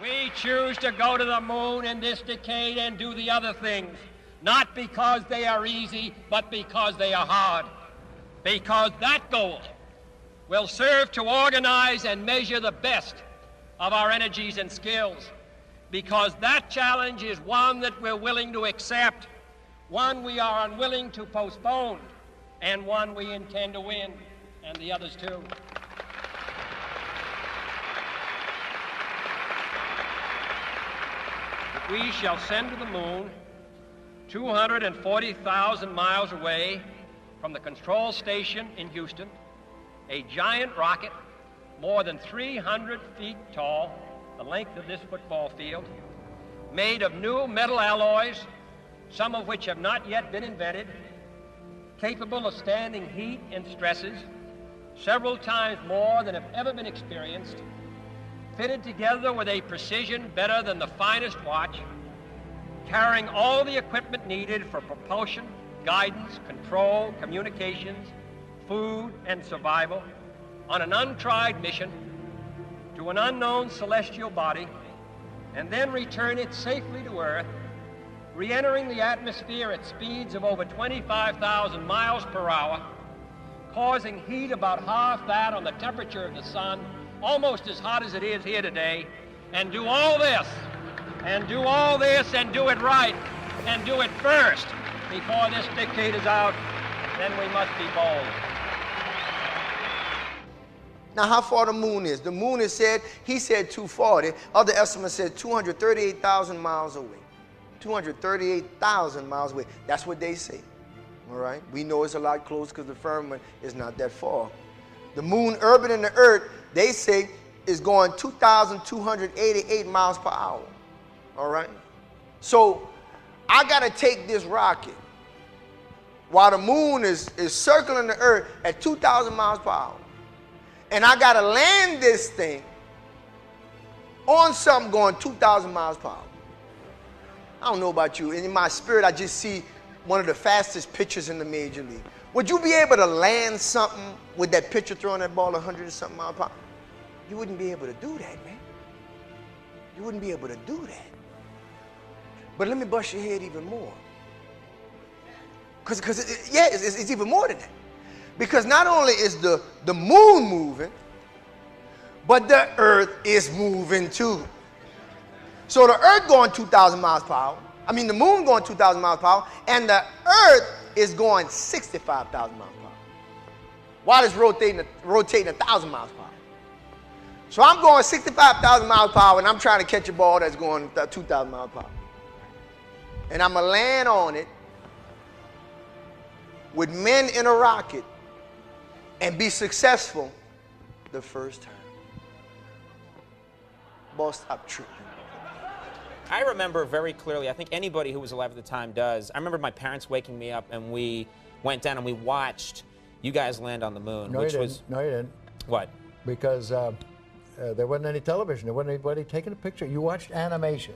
We choose to go to the moon in this decade and do the other things, not because they are easy, but because they are hard. Because that goal will serve to organize and measure the best of our energies and skills. Because that challenge is one that we're willing to accept, one we are unwilling to postpone, and one we intend to win, and the others too. We shall send to the moon 240,000 miles away from the control station in Houston, a giant rocket more than 300 feet tall, the length of this football field, made of new metal alloys, some of which have not yet been invented, capable of standing heat and stresses several times more than have ever been experienced, fitted together with a precision better than the finest watch, carrying all the equipment needed for propulsion, guidance, control, communications, food, and survival on an untried mission to an unknown celestial body, and then return it safely to Earth, re-entering the atmosphere at speeds of over 25,000 miles per hour, causing heat about half that on the temperature of the sun, almost as hot as it is here today, and do all this, and do all this, and do it right, and do it first before this decade is out, then we must be bold. Now, how far the moon is? The moon is said, he said 240. Other estimates said 238,000 miles away. 238,000 miles away. That's what they say. All right? We know it's a lot closer because the firmament is not that far. The moon, orbiting the Earth, they say is going 2,288 miles per hour. All right? So I got to take this rocket while the moon is circling the Earth at 2,000 miles per hour. And I got to land this thing on something going 2,000 miles per hour. I don't know about you. In my spirit, I just see one of the fastest pitchers in the major league. Would you be able to land something with that pitcher throwing that ball 100 and something miles per hour? You wouldn't be able to do that, man. You wouldn't be able to do that. But let me bust your head even more. Because it's even more than that. Because not only is the moon moving, but the Earth is moving too. So the Earth going 2,000 miles per hour. I mean, the moon going 2,000 miles per hour, and the Earth is going 65,000 miles per hour. While it's rotating 1,000 miles per hour. So I'm going 65,000 miles per hour, and I'm trying to catch a ball that's going 2,000 miles per hour. And I'm going to land on it with men in a rocket and be successful the first time. Boy, stop tripping. I remember very clearly, I think anybody who was alive at the time does, I remember my parents waking me up and we went down and we watched you guys land on the moon. No, you didn't. No, you didn't. What? Because there wasn't any television. There wasn't anybody taking a picture. You watched animation.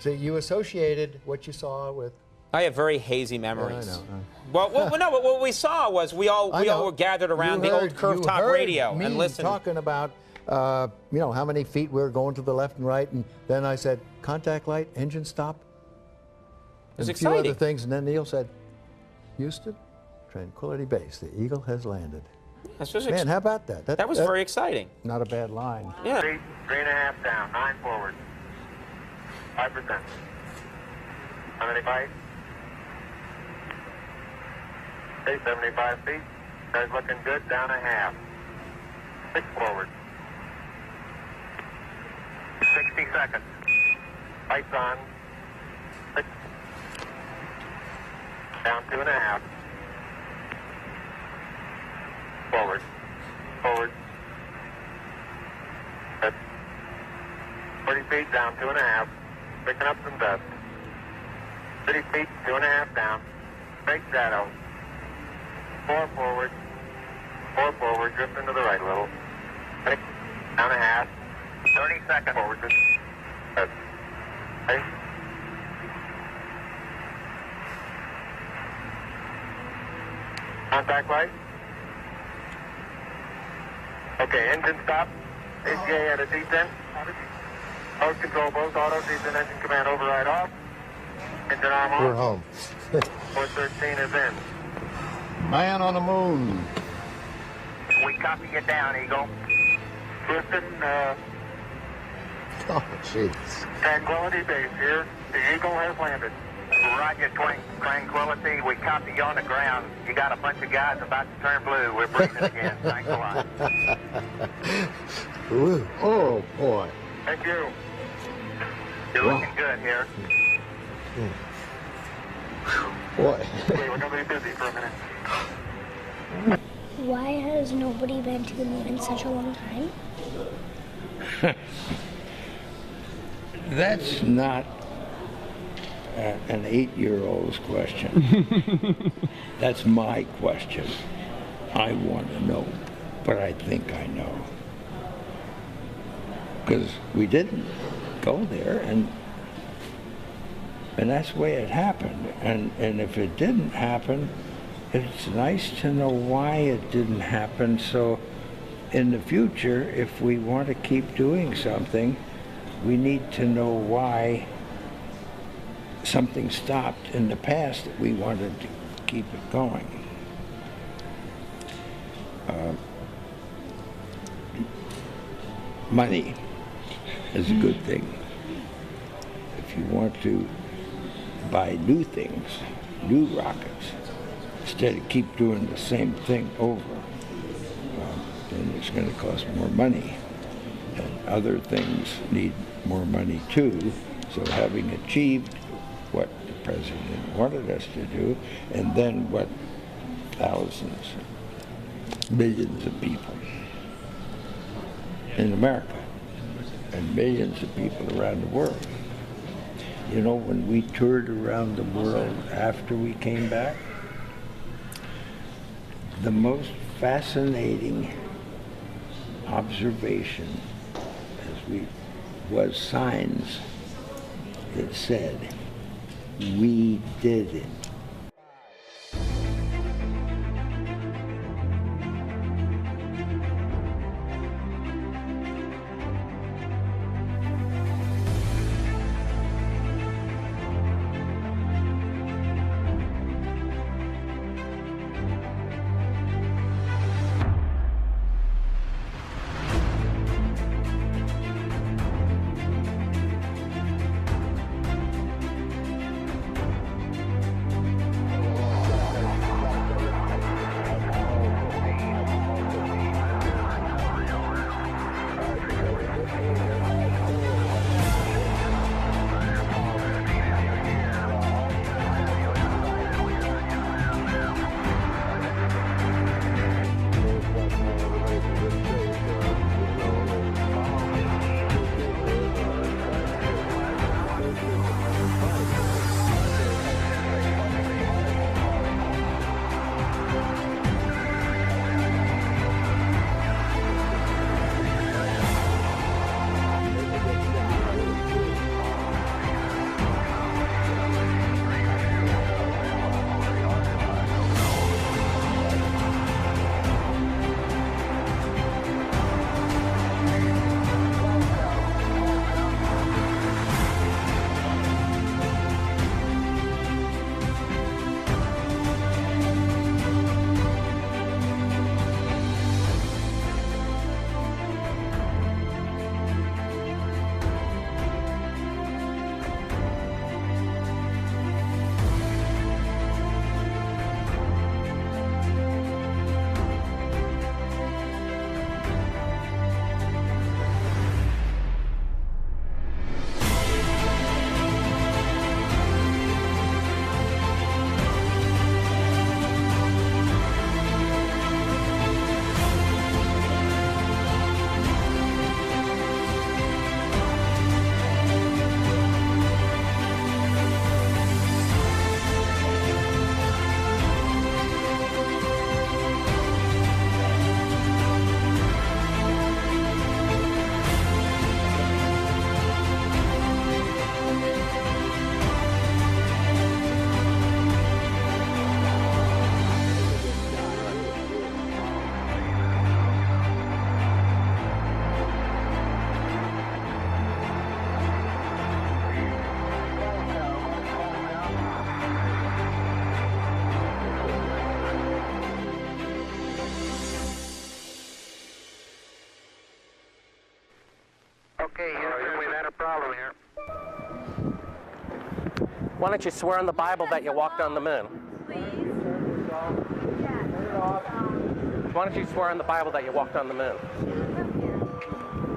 So you associated what you saw with... I have very hazy memories. Yeah, I know. Well, no, but what we saw was we all were gathered around the old curved top radio and listened. Talking about, you know, how many feet we were going to the left and right, and then I said, contact light, engine stop. It was and exciting. A few other things, and then Neil said, Houston, Tranquility Base, the Eagle has landed. Man, how about that? That was very exciting. Not a bad line. Yeah. 3.5 down, 9 forward. 5%. How many bites? 75 feet. Car's looking good, down a half. 6 forward. 60 seconds. Lights on. 6. Down 2.5. Forward. Forward. Good. 40 feet, down 2.5. Picking up some dust. 30 feet, 2.5 down. Straight shadow. 4 forward. 4 forward, drifting to the right a little. 6, down a half. 30 seconds forward. Good. Okay. Contact light. Okay, engine stop. ACA at a descent. Host control, both autos, engine command override off. Engine arm on. We're home. 413 is in. Man on the moon. We copy you down, Eagle. Houston, Oh, jeez. Tranquility Base here. The Eagle has landed. Roger, Tranquility. We copy you on the ground. You got a bunch of guys about to turn blue. We're breathing again. Thanks a lot. Ooh. Oh, boy. Thank you. You're looking good here. Boy. Okay, we're going to be busy for a minute. Why has nobody been to the moon in such a long time? That's not an 8-year-old's question. That's my question. I want to know, but I think I know. Because we didn't go there, and that's the way it happened. And if it didn't happen, it's nice to know why it didn't happen, so in the future, if we want to keep doing something, we need to know why something stopped in the past that we wanted to keep it going. Money is a good thing. If you want to buy new things, new rockets, instead of keep doing the same thing over, then it's going to cost more money. And other things need more money too. So having achieved what the president wanted us to do, and then what thousands, millions of people in America, and millions of people around the world. You know, when we toured around the world after we came back, the most fascinating observation was signs that said, "We did it." Okay, Houston, we've had a problem here. Why don't you swear on the Bible that you walked on the moon? Why don't you swear on the Bible that you walked on the moon?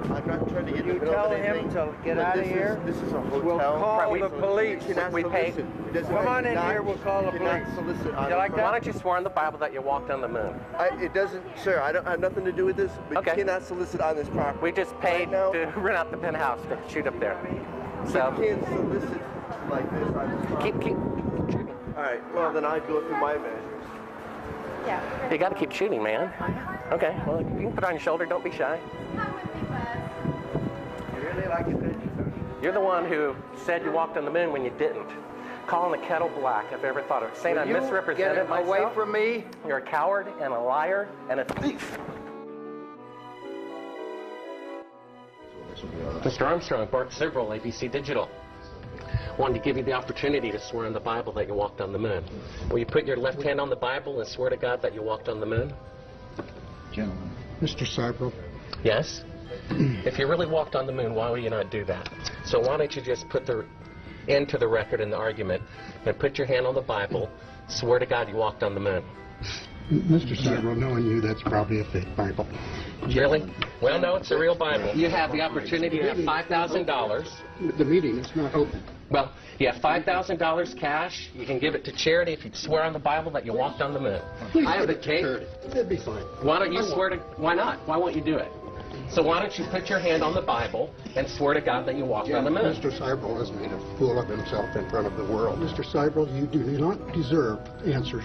I'm not trying to get You tell him to get out of here. This is a hotel. We'll call the police. We pay. Come on in here, we'll call the police. You like Why that? don't you swear on the Bible that you walked on the moon? It doesn't, sir, I don't have nothing to do with this, but Okay. you cannot solicit on this property. We just paid now. to rent out the penthouse to shoot up there. So You can't solicit like this on this property. keep shooting. All right, well, then I go through my measures. You got to keep shooting, man. Okay. Well, you can put it on your shoulder. Don't be shy. You really like it, don't you? You're the one who said you walked on the moon when you didn't. Calling the kettle black, if I ever thought of it. Saying I You misrepresented get myself. away from me. You're a coward and a liar and a thief. Mr. Armstrong, Bart Sibrel, ABC Digital. Wanted to give you the opportunity to swear on the Bible that you walked on the moon. Will you put your left hand on the Bible and swear to God that you walked on the moon? Gentlemen. Mr. Cyprel. Yes? If you really walked on the moon, why would you not do that? So why don't you just put the end to the record in the argument and put your hand on the Bible, swear to God you walked on the moon. Mr. Cyprel, knowing you, that's probably a fake Bible. Really? Well, no, it's a real Bible. You have the opportunity to have $5,000. The meeting is not open. Well, you have $5,000 cash. You can give it to charity if you swear on the Bible that you walked on the moon. Please I have the give it to tape. charity. It'd be fine. Why don't you swear to... Why not? Why won't you do it? So why don't you put your hand on the Bible and swear to God that you walked on the moon? Mr. Cyprel has made a fool of himself in front of the world. Mr. Cyprel, you do not deserve answers